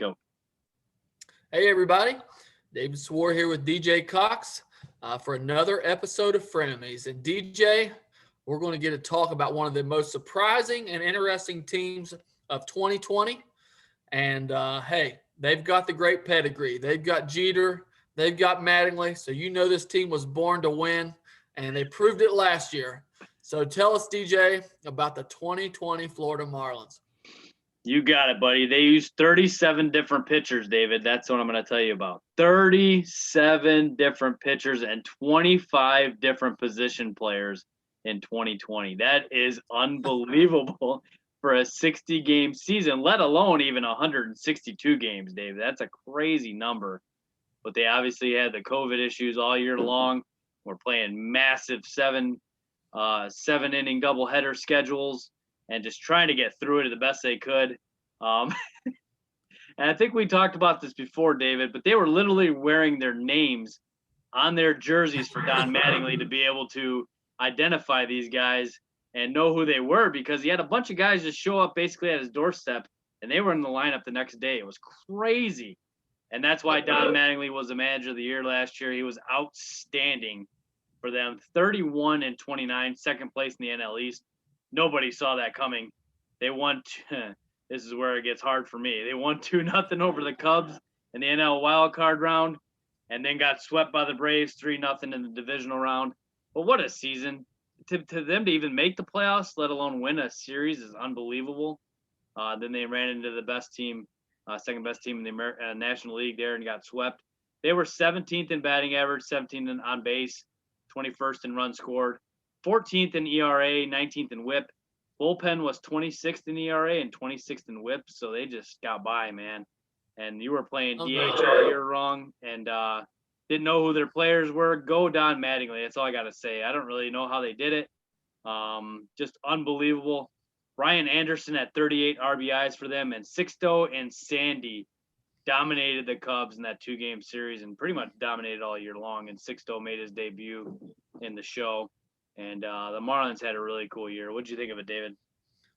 Go. Hey, everybody. David Swor here with DJ Cox for another episode of Frenemies. And DJ, we're going to get to talk about one of the most surprising and interesting teams of 2020. And, hey, they've got the great pedigree. They've got Jeter. They've got Mattingly. So you know this team was born to win, and they proved it last year. So tell us, DJ, about the 2020 Florida Marlins. You got it, buddy. They used 37 different pitchers, David. That's what I'm going to tell you about. 37 different pitchers and 25 different position players in 2020. That is unbelievable for a 60-game season, let alone even 162 games, David. That's a crazy number. But they obviously had the COVID issues all year long. We're playing massive seven-inning doubleheader schedules and just trying to get through it the best they could. And I think we talked about this before, David, but they were literally wearing their names on their jerseys for Don Mattingly to be able to identify these guys and know who they were, because he had a bunch of guys just show up basically at his doorstep, and they were in the lineup the next day. It was crazy. And that's why Don Mattingly was the manager of the year last year. He was outstanding for them. 31-29, second place in the NL East. Nobody saw that coming. They won. This is where it gets hard for me. They won 2-0 over the Cubs in the NL wild card round, and then got swept by the Braves 3-0 in the divisional round. But what a season! To them to even make the playoffs, let alone win a series, is unbelievable. Then they ran into the best team, second best team in the National League there, and got swept. They were 17th in batting average, 17th on base, 21st in runs scored, 14th in ERA, 19th in WHIP. Bullpen was 26th in ERA and 26th in WHIP, so they just got by, man. And you were playing DH all year long and didn't know who their players were. Go Don Mattingly. That's all I got to say. I don't really know how they did it. Just unbelievable. Brian Anderson at 38 RBIs for them, and Sixto and Sandy dominated the Cubs in that 2-game series and pretty much dominated all year long. And Sixto made his debut in the show. And the Marlins had a really cool year. What did you think of it, David?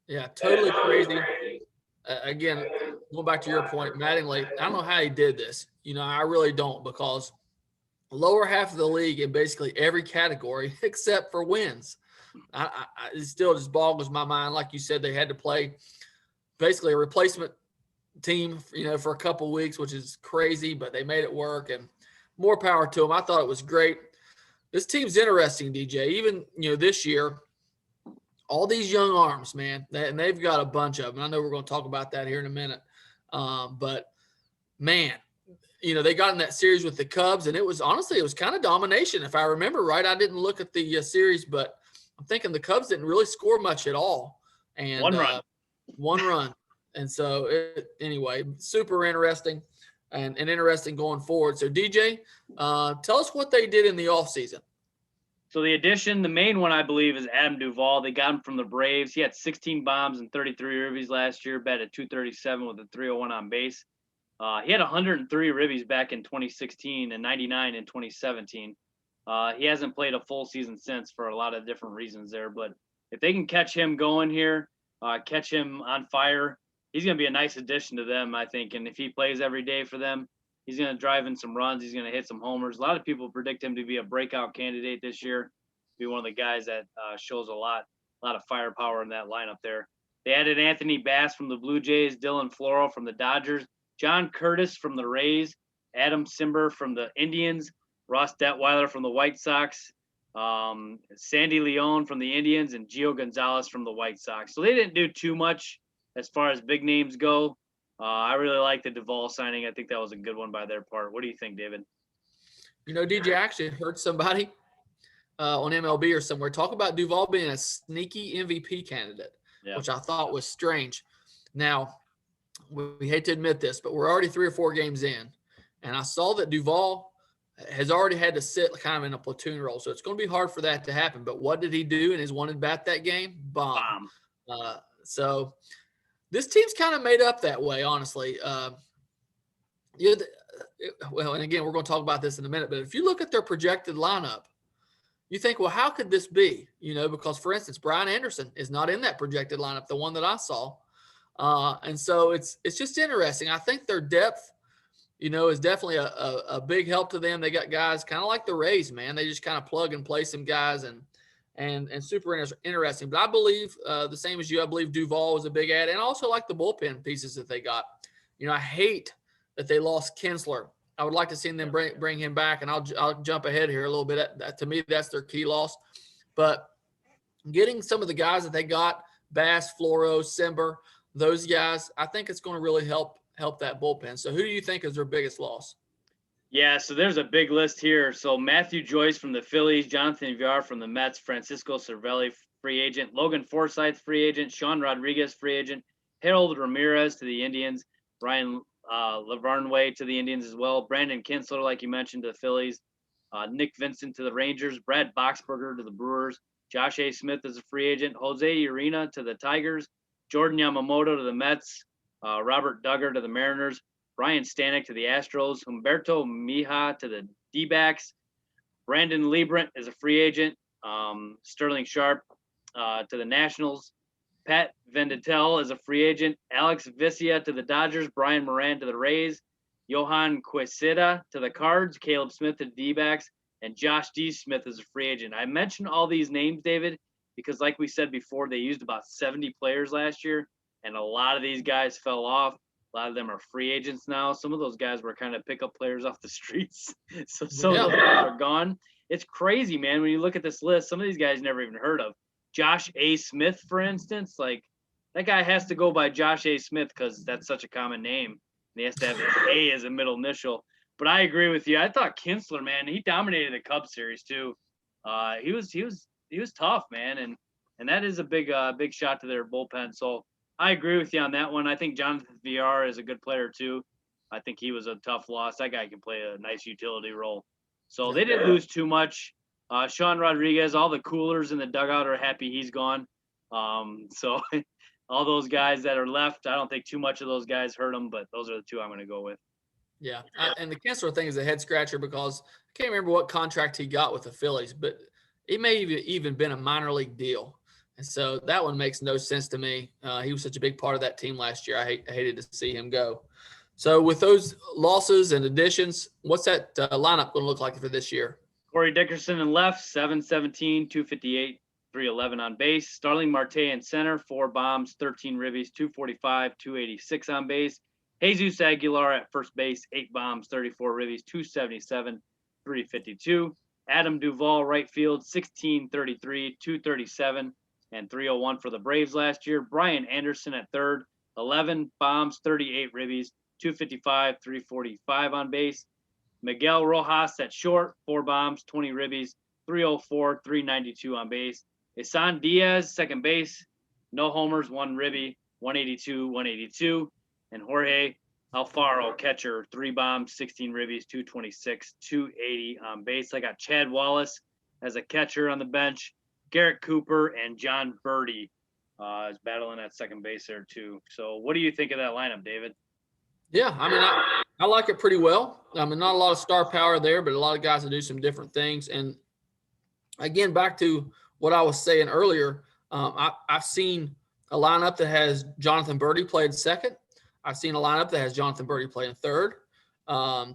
Yeah, totally crazy. Again, going back to your point, Mattingly, I don't know how he did this. I really don't, because lower half of the league in basically every category except for wins. It still just boggles my mind. Like you said, they had to play basically a replacement team, for a couple weeks, which is crazy, but they made it work, and more power to them. I thought it was great. This team's interesting, DJ. Even, this year, all these young arms, man, and they've got a bunch of them. I know we're going to talk about that here in a minute. But, man, they got in that series with the Cubs, and it was kind of domination. If I remember right, I didn't look at the series, but I'm thinking the Cubs didn't really score much at all. And one run. And so, anyway, super interesting and interesting going forward. So, DJ, tell us what they did in the offseason. So the main one, I believe, is Adam Duvall. They got him from the Braves. He had 16 bombs and 33 ribbies last year, batted 237 with a 301 on base. He had 103 ribbies back in 2016 and 99 in 2017. He hasn't played a full season since for a lot of different reasons there. But if they can catch him going here, catch him on fire, he's going to be a nice addition to them, I think. And if he plays every day for them, he's going to drive in some runs. He's going to hit some homers. A lot of people predict him to be a breakout candidate this year, be one of the guys that shows a lot of firepower in that lineup there. They added Anthony Bass from the Blue Jays, Dylan Floro from the Dodgers, John Curtis from the Rays, Adam Simber from the Indians, Ross Detweiler from the White Sox, Sandy Leon from the Indians, and Gio Gonzalez from the White Sox. So they didn't do too much as far as big names go. I really like the Duvall signing. I think that was a good one by their part. What do you think, David? DJ, I actually heard somebody on MLB or somewhere talk about Duvall being a sneaky MVP candidate, which I thought was strange. Now, we hate to admit this, but we're already 3 or 4 games in, and I saw that Duvall has already had to sit kind of in a platoon role, so it's going to be hard for that to happen. But what did he do in his one at-bat that game? Bomb. So this team's kind of made up that way, honestly. Well, and again, we're going to talk about this in a minute, but if you look at their projected lineup, you think, well, how could this be? Because, for instance, Brian Anderson is not in that projected lineup, the one that I saw. And so it's just interesting. I think their depth, is definitely a big help to them. They got guys kind of like the Rays, man. They just kind of plug and play some guys and super interesting. But I believe the same as you. I believe Duvall was a big add, and also like the bullpen pieces that they got. I hate that they lost Kinsler. I would like to see them bring him back, and I'll jump ahead here a little bit. To me, that's their key loss. But getting some of the guys that they got, Bass, Floro, Simber, those guys, I think it's going to really help that bullpen. So who do you think is their biggest loss? Yeah, so there's a big list here. So Matthew Joyce from the Phillies, Jonathan Villar from the Mets, Francisco Cervelli, free agent, Logan Forsythe, free agent, Sean Rodriguez, free agent, Harold Ramirez to the Indians, Brian Lavarnway to the Indians as well, Brandon Kinsler, like you mentioned, to the Phillies, Nick Vincent to the Rangers, Brad Boxberger to the Brewers, Josh A. Smith as a free agent, Jose Urena to the Tigers, Jordan Yamamoto to the Mets, Robert Duggar to the Mariners, Brian Stanek to the Astros, Humberto Mija to the D-backs, Brandon Liebrant is a free agent, Sterling Sharp to the Nationals, Pat Venditel is a free agent, Alex Vicia to the Dodgers, Brian Moran to the Rays, Johan Queseda to the Cards, Caleb Smith to the D-backs, and Josh D. Smith is a free agent. I mentioned all these names, David, because like we said before, they used about 70 players last year, and a lot of these guys fell off. A lot of them are free agents now. Some of those guys were kind of pickup players off the streets. So some of those guys are gone. It's crazy, man. When you look at this list, some of these guys never even heard of. Josh A. Smith, for instance, like that guy has to go by Josh A. Smith because that's such a common name. And he has to have A as a middle initial. But I agree with you. I thought Kinsler, man, he dominated the Cubs series too. He was tough, man, and that is a big shot to their bullpen. So I agree with you on that one. I think Jonathan Villar is a good player too. I think he was a tough loss. That guy can play a nice utility role. So they didn't lose too much. Sean Rodriguez, all the coolers in the dugout are happy he's gone. So all those guys that are left, I don't think too much of those guys hurt them, but those are the two I'm going to go with. Yeah, and the Kinsler thing is a head scratcher because I can't remember what contract he got with the Phillies, but it may even been a minor league deal. And so that one makes no sense to me. He was such a big part of that team last year. I hated to see him go. So with those losses and additions, what's that lineup going to look like for this year? Corey Dickerson in left, 717, 258, 311 on base. Starling Marte in center, 4 bombs, 13 ribbies, 245, 286 on base. Jesus Aguilar at first base, 8 bombs, 34 ribbies, 277, 352. Adam Duvall right field, 1633, 237. And 301 for the Braves last year. Brian Anderson at third, 11 bombs, 38 ribbies, 255, 345 on base. Miguel Rojas at short, 4 bombs, 20 ribbies, 304, 392 on base. Isan Diaz, second base, no homers, 1 ribby, 182, 182. And Jorge Alfaro, catcher, 3 bombs, 16 ribbies, 226, 280 on base. I got Chad Wallace as a catcher on the bench. Garrett Cooper and John Birdie is battling at second base there too. So what do you think of that lineup, David? Yeah, I mean, I like it pretty well. I mean, not a lot of star power there, but a lot of guys that do some different things. And again, back to what I was saying earlier, I've seen a lineup that has Jonathan Birdie played second. I've seen a lineup that has Jonathan Birdie playing third. I've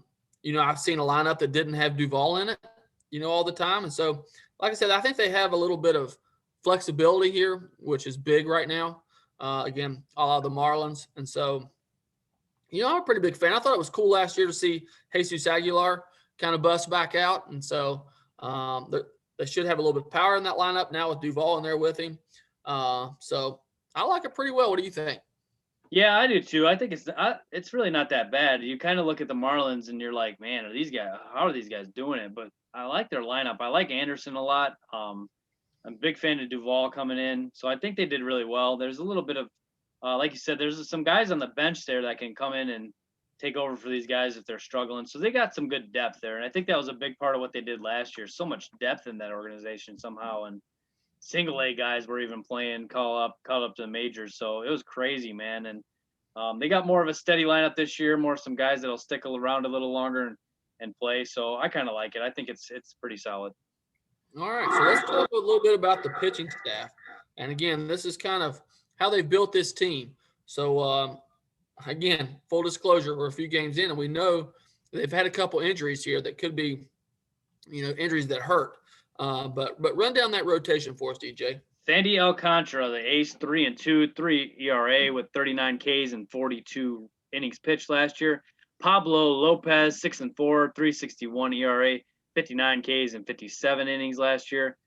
seen a lineup that didn't have Duvall in it, all the time. And so, like I said, I think they have a little bit of flexibility here, which is big right now. Again, a la the Marlins. And so, I'm a pretty big fan. I thought it was cool last year to see Jesus Aguilar kind of bust back out. And so they should have a little bit of power in that lineup now with Duvall in there with him. So I like it pretty well. What do you think? Yeah, I do too. I think it's really not that bad. You kind of look at the Marlins and you're like, man, how are these guys doing it? But I like their lineup. I like Anderson a lot. I'm a big fan of Duvall coming in. So I think they did really well. There's a little bit of, like you said, there's some guys on the bench there that can come in and take over for these guys if they're struggling. So they got some good depth there. And I think that was a big part of what they did last year. So much depth in that organization somehow. And single A guys were even playing caught up to the majors. So it was crazy, man. And they got more of a steady lineup this year, more some guys that'll stick around a little longer and play. So I kind of like it. I think it's pretty solid. All right. So let's talk a little bit about the pitching staff. And again, this is kind of how they built this team. So, again, full disclosure, we're a few games in, and we know they've had a couple injuries here that could be, injuries that hurt. But run down that rotation for us, DJ. Sandy Alcantara, the ace, 3-2, 3 ERA with 39 Ks and 42 innings pitched last year. Pablo Lopez, 6-4, 3.61 ERA, 59 Ks and 57 innings last year.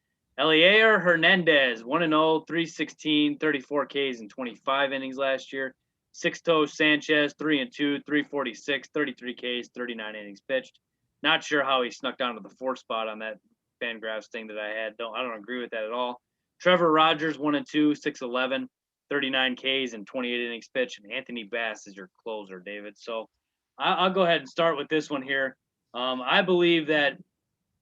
Elier Hernandez, 1-0, 3.16, 34 Ks and 25 innings last year. Sixto Sanchez, 3-2, 3.46, 33 Ks, 39 innings pitched. Not sure how he snuck down to the 4th spot on that Fangraphs thing that I had. I don't agree with that at all. Trevor Rogers, 1-2, 6-11, 39 Ks and 28 innings pitched. And Anthony Bass is your closer, David. So I'll go ahead and start with this one here. I believe that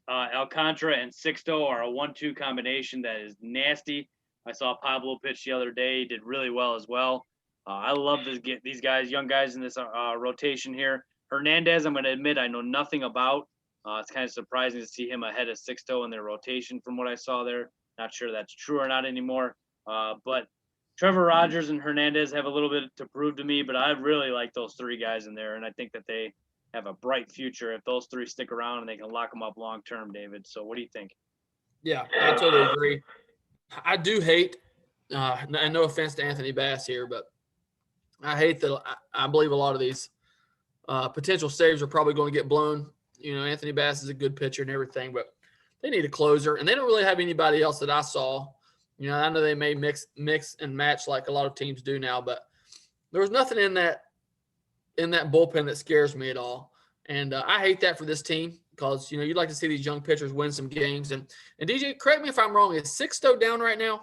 Alcantara and Sixto are a 1-2 combination that is nasty. I saw Pablo pitch the other day; he did really well as well. I love these guys, young guys in this rotation here. Hernandez, I'm going to admit I know nothing about. It's kind of surprising to see him ahead of Sixto in their rotation from what I saw there. Not sure that's true or not anymore. But Trevor Rogers and Hernandez have a little bit to prove to me, but I really like those 3 guys in there, and I think that they have a bright future if those 3 stick around and they can lock them up long term, David. So what do you think? Yeah, I totally agree. I do hate, and no offense to Anthony Bass here, but I hate that I believe a lot of these potential saves are probably going to get blown. Anthony Bass is a good pitcher and everything, but they need a closer, and they don't really have anybody else that I saw. I know they may mix and match like a lot of teams do now, but there was nothing in that bullpen that scares me at all. And I hate that for this team because, you'd like to see these young pitchers win some games. And DJ, correct me if I'm wrong, is Sixto down right now?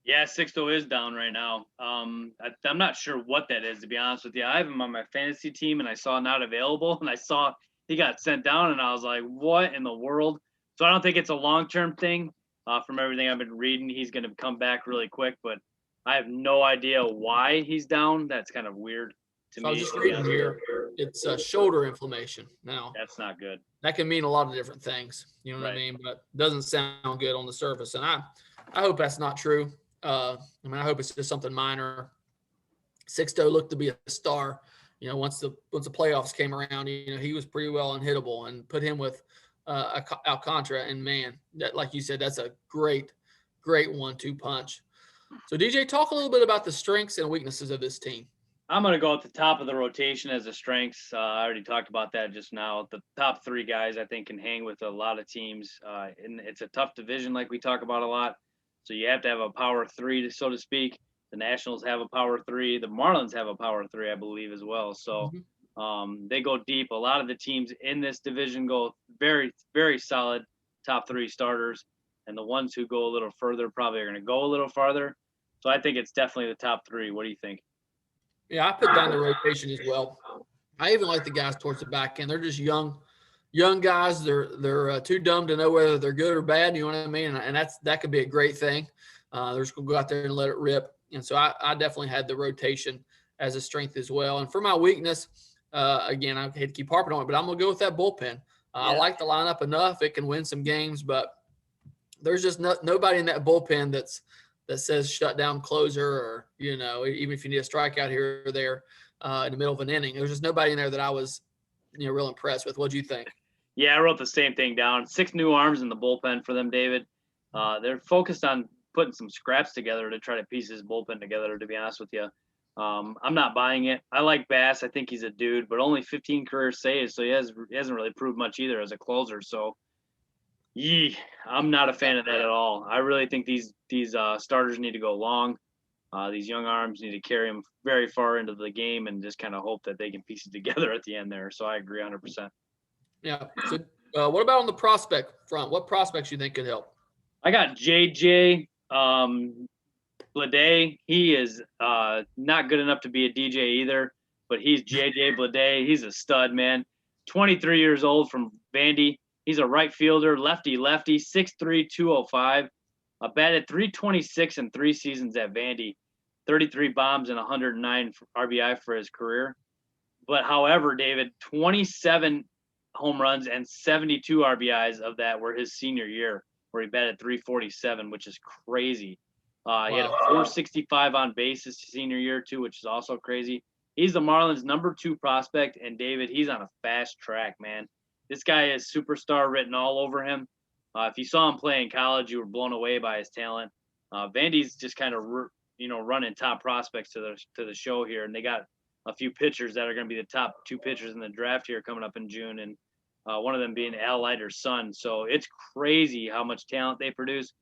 Yeah, Sixto is down right now. I'm not sure what that is, to be honest with you. I have him on my fantasy team, and I saw not available, and I saw he got sent down, and I was like, what in the world? So I don't think it's a long-term thing. From everything I've been reading, he's going to come back really quick, but I have no idea why he's down. That's kind of weird to me. I was just reading here. It's shoulder inflammation. Now, that's not good. That can mean a lot of different things. You know what I mean? But it doesn't sound good on the surface. And I hope that's not true. I hope it's just something minor. Sixto looked to be a star. Once the playoffs came around, he was pretty well unhittable, and put him with Alcantara, and man, that, like you said, that's a great 1-2 punch. So DJ, talk a little bit about the strengths and weaknesses of this team. I'm going to go at the top of the rotation as the strengths. I already talked about that just now. The top 3 guys I think can hang with a lot of teams. And it's a tough division like we talk about a lot. So you have to have a power 3, so to speak. The Nationals have a power 3. The Marlins have a power 3, I believe, as well. So they go deep. A lot of the teams in this division go very, very solid top 3 starters. And the ones who go a little further probably are going to go a little farther. So I think it's definitely the top 3. What do you think? Yeah, I put down the rotation as well. I even like the guys towards the back end. They're just young guys. They're too dumb to know whether they're good or bad. You know what I mean? And that could be a great thing. They're just going to go out there and let it rip. And so I definitely had the rotation as a strength as well. And for my weakness, again, I hate to keep harping on it, but I'm going to go with that bullpen. I like the lineup enough. It can win some games, but there's just nobody in that bullpen that says shut down closer, or, even if you need a strikeout here or there in the middle of an inning. There's just nobody in there that I was, real impressed with. What do you think? Yeah, I wrote the same thing down. 6 new arms in the bullpen for them, David. They're focused on putting some scraps together to try to piece his bullpen together, to be honest with you. I'm not buying it. I like Bass. I think he's a dude, but only 15 career saves, so he hasn't really proved much either as a closer. So, I'm not a fan of that at all. I really think these starters need to go long. These young arms need to carry them very far into the game and just kind of hope that they can piece it together at the end there. So I agree 100%. Yeah. So what about on the prospect front? What prospects you think could help? I got JJ Bleday. He is not good enough to be a DJ either, but he's JJ Bleday. He's a stud, man. 23 years old from Vandy. He's a right fielder, lefty, 6'3", 205. Batted .326 in 3 seasons at Vandy, 33 bombs and 109 RBI for his career. But however, David, 27 home runs and 72 RBIs of that were his senior year, where he batted .347, which is crazy. He had a 465 on base his senior year too, which is also crazy. He's the Marlins' number 2 prospect, and David, he's on a fast track, man. This guy is superstar written all over him. If you saw him play in college, you were blown away by his talent. Vandy's just kind of running top prospects to the show here, and they got a few pitchers that are going to be the top 2 pitchers in the draft here coming up in June, and one of them being Al Leiter's son. So it's crazy how much talent they produce.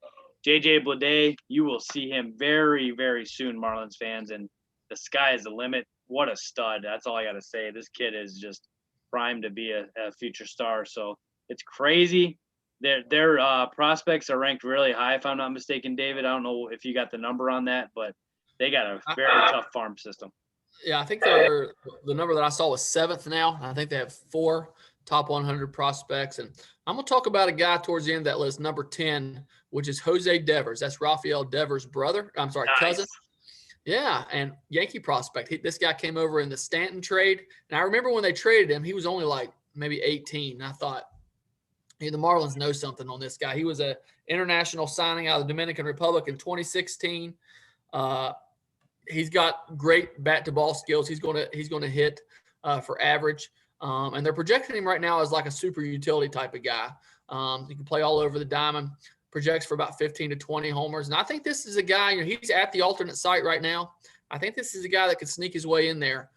JJ Bleday, you will see him very, very soon, Marlins fans, and the sky is the limit. What a stud. That's all I got to say. This kid is just primed to be a future star. So it's crazy. Their prospects are ranked really high, if I'm not mistaken, David. I don't know if you got the number on that, but they got a very tough farm system. Yeah, I think the number that I saw was 7th now. I think they have 4 top 100 prospects. And I'm going to talk about a guy towards the end of that list, number 10, which is Jose Devers. That's Rafael Devers' cousin. Yeah, and Yankee prospect. This guy came over in the Stanton trade. And I remember when they traded him, he was only like maybe 18. And I thought, hey, the Marlins know something on this guy. He was an international signing out of the Dominican Republic in 2016. He's got great bat-to-ball skills. He's going to hit for average. And they're projecting him right now as like a super utility type of guy. He can play all over the diamond, projects for about 15 to 20 homers. And I think this is a guy, he's at the alternate site right now. I think this is a guy that could sneak his way in there,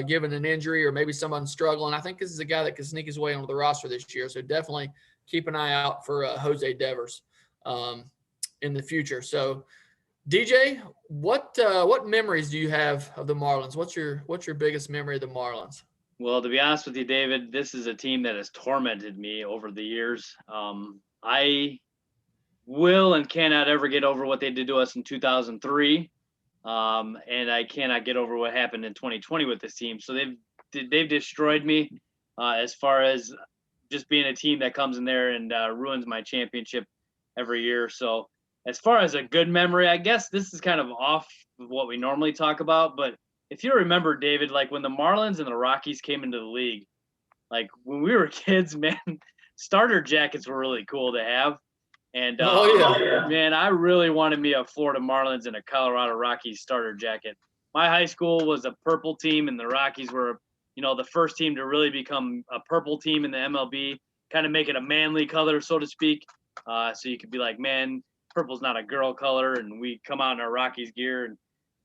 given an injury or maybe someone struggling. I think this is a guy that could sneak his way onto the roster this year. So definitely keep an eye out for Jose Devers in the future. So, DJ, what memories do you have of the Marlins? What's your biggest memory of the Marlins? Well, to be honest with you, David, this is a team that has tormented me over the years. I will and cannot ever get over what they did to us in 2003, and I cannot get over what happened in 2020 with this team. So they've destroyed me as far as just being a team that comes in there and ruins my championship every year. So as far as a good memory, I guess this is kind of off of what we normally talk about, but if you remember, David, like when the Marlins and the Rockies came into the league, like when we were kids, man, starter jackets were really cool to have. And man, I really wanted me a Florida Marlins and a Colorado Rockies starter jacket. My high school was a purple team, and the Rockies were, the first team to really become a purple team in the MLB, kind of make it a manly color, so to speak. So you could be like, man, purple's not a girl color, and we come out in our Rockies gear. And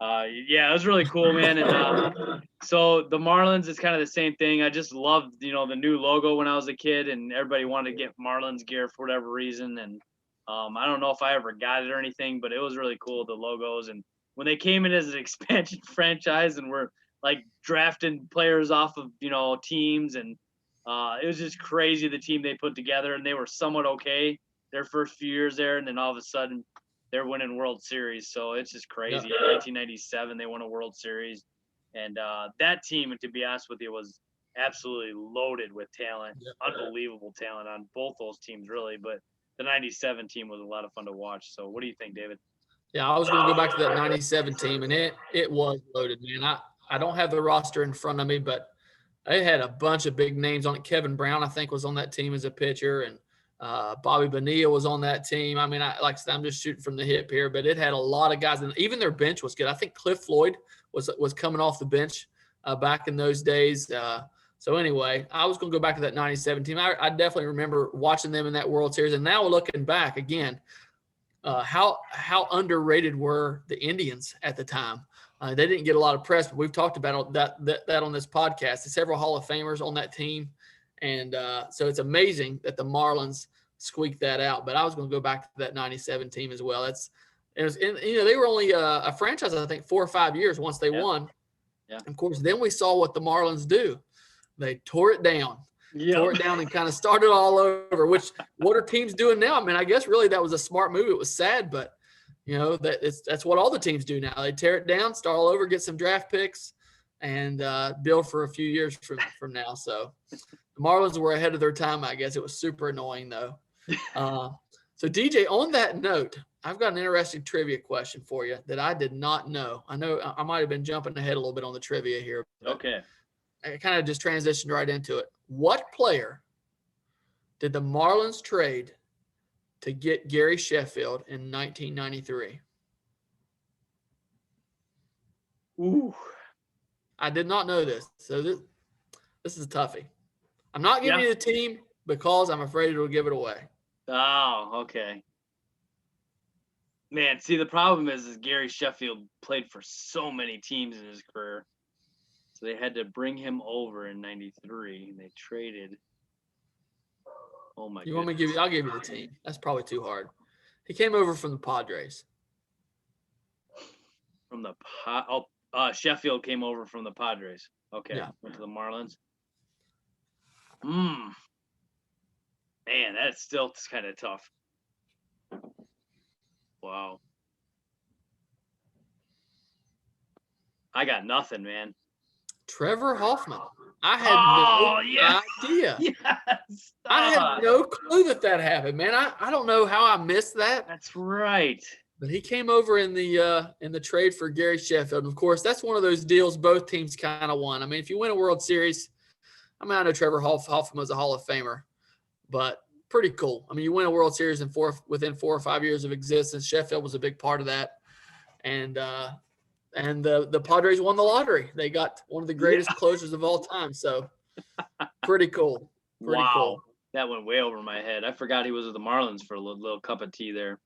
it was really cool, man. And so the Marlins is kind of the same thing. I just loved, the new logo when I was a kid, and everybody wanted to get Marlins gear for whatever reason. And I don't know if I ever got it or anything, but it was really cool, the logos. And when they came in as an expansion franchise and were like drafting players off of, teams, and it was just crazy, the team they put together, and they were somewhat okay their first few years there. And then all of a sudden they're winning World Series. So it's just crazy. In 1997, they won a World Series. And that team, to be honest with you, was absolutely loaded with talent, unbelievable talent on both those teams, really. But the 97 team was a lot of fun to watch. So what do you think, David? Yeah, I was going to go back to that 97 team, and it was loaded, man. I don't have the roster in front of me, but they had a bunch of big names on it. Kevin Brown, I think, was on that team as a pitcher, and Bobby Bonilla was on that team. I mean, like I said, I'm just shooting from the hip here, but it had a lot of guys, and even their bench was good. I think Cliff Floyd was coming off the bench back in those days. So anyway, I was going to go back to that 97 team. I definitely remember watching them in that World Series, and now looking back again, how underrated were the Indians at the time. They didn't get a lot of press, but we've talked about that on this podcast. There's several Hall of Famers on that team. And so it's amazing that the Marlins squeaked that out. But I was going to go back to that 97 team as well. They were only a franchise, I think, 4 or 5 years once they won. Yeah. And of course, then we saw what the Marlins do. They tore it down. Tore it down and kind of started all over, which what are teams doing now? I mean, I guess really that was a smart move. It was sad, but, that's what all the teams do now. They tear it down, start all over, get some draft picks, and build for a few years from now. So the Marlins were ahead of their time, I guess. It was super annoying, though. So, DJ, on that note, I've got an interesting trivia question for you that I did not know. I know I might have been jumping ahead a little bit on the trivia here. Okay. I kind of just transitioned right into it. What player did the Marlins trade to get Gary Sheffield in 1993? Ooh. I did not know this. So this is a toughie. I'm not giving you the team because I'm afraid it'll give it away. Oh, okay. Man, see, the problem is Gary Sheffield played for so many teams in his career. So they had to bring him over in 93, and they traded. Oh, my You goodness. want me to give you? I'll give you the team. That's probably too hard. He came over from the Padres. From the Sheffield came over from the Padres. Okay, Yeah. went to the Marlins. Man, that's still kind of tough. Wow. I got nothing, man. Trevor Hoffman. I had no idea. Yes. I had no clue that happened, man. I don't know how I missed that. That's right. But he came over in the trade for Gary Sheffield. And of course, that's one of those deals both teams kind of won. I mean, if you win a World Series, I mean, I know Trevor Hoffman was a Hall of Famer, but pretty cool. I mean, you win a World Series within 4 or 5 years of existence. Sheffield was a big part of that. And the Padres won the lottery. They got one of the greatest closers of all time. So pretty cool. Pretty cool. That went way over my head. I forgot he was with the Marlins for a little cup of tea there.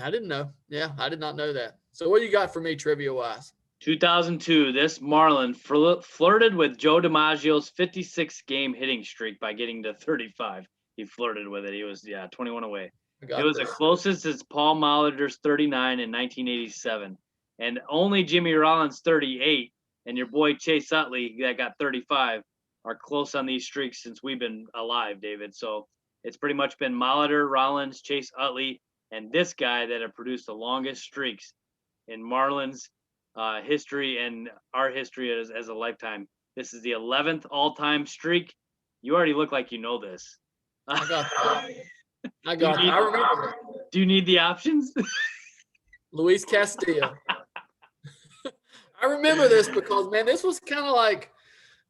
I didn't know. Yeah, I did not know that. So what do you got for me trivia-wise? 2002, this Marlin flirted with Joe DiMaggio's 56-game hitting streak by getting to 35. He flirted with it. He was, 21 away. It was the closest as Paul Molitor's 39 in 1987. And only Jimmy Rollins' 38 and your boy Chase Utley that got 35 are close on these streaks since we've been alive, David. So it's pretty much been Molitor, Rollins, Chase Utley, and this guy that have produced the longest streaks in Marlins history and our history as a lifetime. This is the 11th all-time streak. You already look like you know this. I got that. I remember that. Do you need the options? Luis Castillo. I remember this because, man, this was kind of like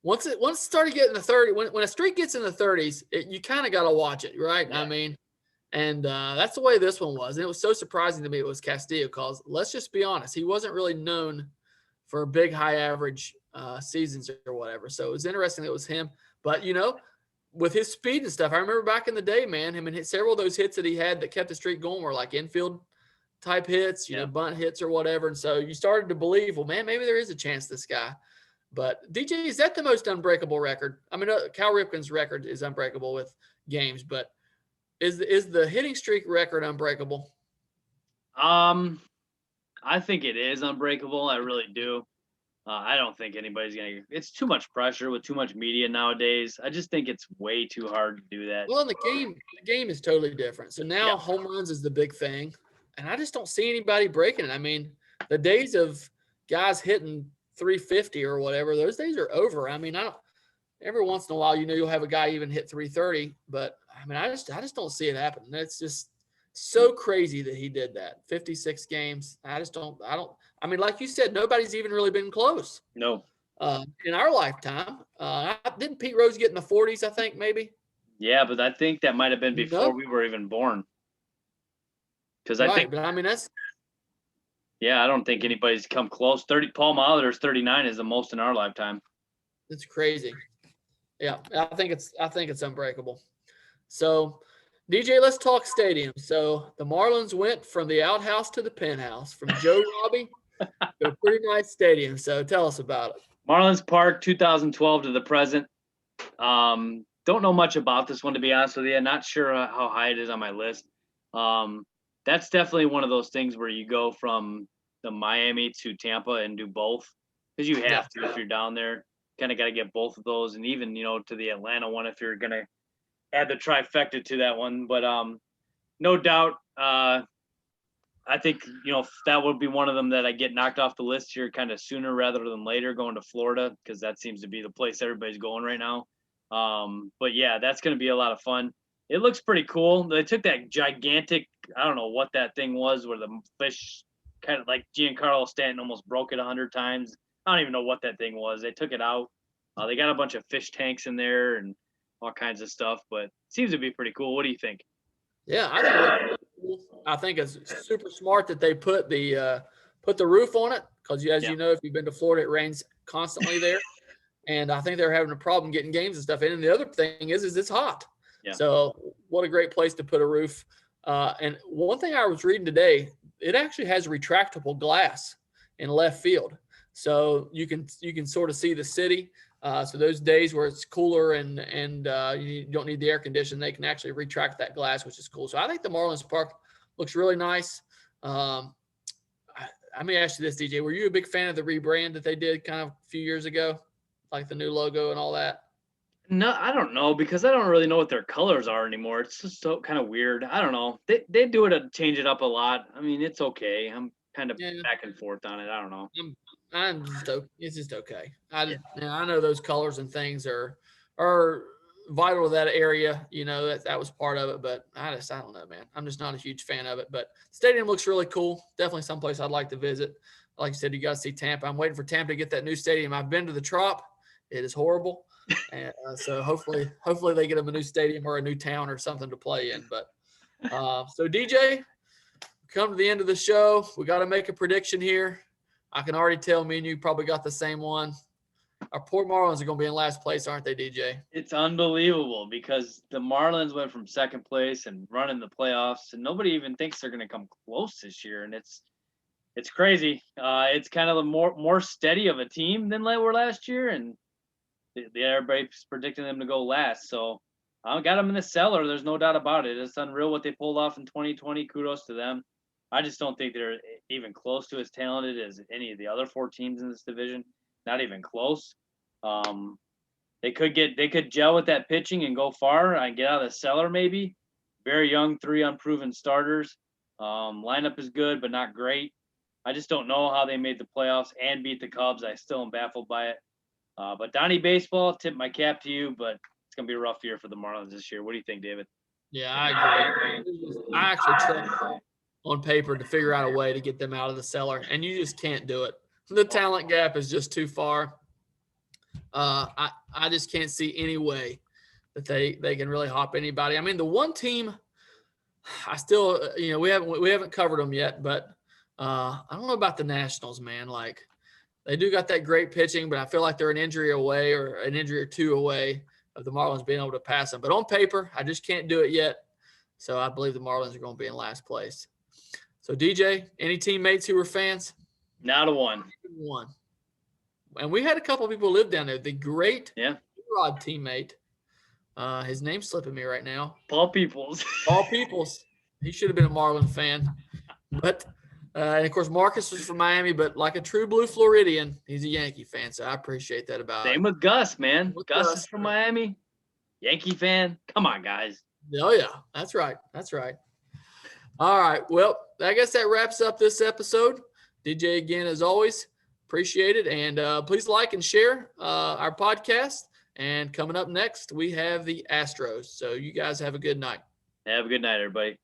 once it started getting the 30, when a streak gets in the 30s, you kind of got to watch it, right? Yeah. I mean, and that's the way this one was. And it was so surprising to me it was Castillo because, let's just be honest, he wasn't really known for big, high average seasons or whatever. So it was interesting that it was him. But, with his speed and stuff, I remember back in the day, man, him and several of those hits that he had that kept the streak going were like infield type hits, bunt hits or whatever. And so you started to believe, well, man, maybe there is a chance this guy. But DJ, is that the most unbreakable record? I mean, Cal Ripken's record is unbreakable with games, but is the hitting streak record unbreakable? I think it is unbreakable. I really do. I don't think anybody's going to – it's too much pressure with too much media nowadays. I just think it's way too hard to do that. Well, in the game is totally different. So now home runs is the big thing, and I just don't see anybody breaking it. I mean, the days of guys hitting 350 or whatever, those days are over. I mean, every once in a while, you'll have a guy even hit 330, but I mean, I just don't see it happen. It's just so crazy that he did that. 56 games. I mean, like you said, nobody's even really been close. No. In our lifetime. Didn't Pete Rose get in the 40s, I think, maybe? Yeah, but I think that might have been before we were even born. Because I think, but I mean, that's. Yeah, I don't think anybody's come close. Paul Molitor's 39 is the most in our lifetime. It's crazy. Yeah, I think it's unbreakable. So, DJ, let's talk stadium. So the Marlins went from the outhouse to the penthouse, from Joe Robbie to a pretty nice stadium. So tell us about it. Marlins Park, 2012 to the present. Don't know much about this one, to be honest with you. Not sure how high it is on my list. That's definitely one of those things where you go from the Miami to Tampa and do both, because you have to if you're down there. Kind of got to get both of those, and even to the Atlanta one if you're gonna add the trifecta to that one. But no doubt, I think that would be one of them that I get knocked off the list here kind of sooner rather than later, going to Florida, because that seems to be the place everybody's going right now. But yeah, that's going to be a lot of fun. It looks pretty cool. They took that gigantic, I don't know what that thing was, where the fish kind of like Giancarlo Stanton almost broke it 100 times. I don't even know what that thing was. They took it out. They got a bunch of fish tanks in there and all kinds of stuff, but it seems to be pretty cool. What do you think? Yeah, I think it's super smart that they put the put the roof on it because, as Yeah. you know, if you've been to Florida, it rains constantly there. And I think they're having a problem getting games and stuff in. And the other thing is it's hot. Yeah. So what a great place to put a roof. And one thing I was reading today, it actually has retractable glass in left field. So you can sort of see the city. So those days where it's cooler and you don't need the air conditioning, they can actually retract that glass, which is cool. So I think the Marlins Park looks really nice. Let me ask you this, DJ. Were you a big fan of the rebrand that they did kind of a few years ago? Like the new logo and all that? No, I don't know because I don't really know what their colors are anymore. It's just so kind of weird. I don't know. They do it to change it up a lot. I mean, it's okay. I'm kind of Yeah. back and forth on it. I don't know. It's just okay. I know those colors and things are vital to that area. You know, that was part of it, but I don't know, man. I'm just not a huge fan of it. But stadium looks really cool. Definitely someplace I'd like to visit. Like you said, you got to see Tampa. I'm waiting for Tampa to get that new stadium. I've been to the Trop. It is horrible. And so hopefully they get them a new stadium or a new town or something to play in. But so DJ, come to the end of the show. We got to make a prediction here. I can already tell me and you probably got the same one. Our poor Marlins are going to be in last place, aren't they, DJ? It's unbelievable because the Marlins went from second place and running the playoffs, and nobody even thinks they're going to come close this year. And it's crazy. It's kind of a more steady of a team than they were last year, and everybody's predicting them to go last. So I got them in the cellar. There's no doubt about it. It's unreal what they pulled off in 2020. Kudos to them. I just don't think they're even close to as talented as any of the other 4 teams in this division. Not even close. They could gel with that pitching and go far and get out of the cellar maybe. Very young, 3 unproven starters. Lineup is good, but not great. I just don't know how they made the playoffs and beat the Cubs. I still am baffled by it. But Donnie Baseball, tip my cap to you, but it's going to be a rough year for the Marlins this year. What do you think, David? Yeah, I agree. I actually tried on paper to figure out a way to get them out of the cellar, and you just can't do it. The talent gap is just too far. I just can't see any way that they can really hop anybody. I mean, the one team I still, we haven't covered them yet, but I don't know about the Nationals, man. Like, they do got that great pitching, but I feel like they're an injury away or an injury or 2 away of the Marlins being able to pass them. But on paper, I just can't do it yet. So I believe the Marlins are going to be in last place. So DJ, any teammates who were fans? Not a one. One. And we had a couple of people live down there. The great Rod teammate. His name's slipping me right now. Paul Peoples. Paul Peoples. He should have been a Marlin fan. But and of course, Marcus was from Miami, but like a true blue Floridian, he's a Yankee fan. So I appreciate that about him. Same with Gus, man. Gus is from Miami. Yankee fan. Come on, guys. Oh, yeah. That's right. All right. Well, I guess that wraps up this episode. DJ, again, as always, appreciate it. And please like and share our podcast. And coming up next, we have the Astros. So you guys have a good night. Have a good night, everybody.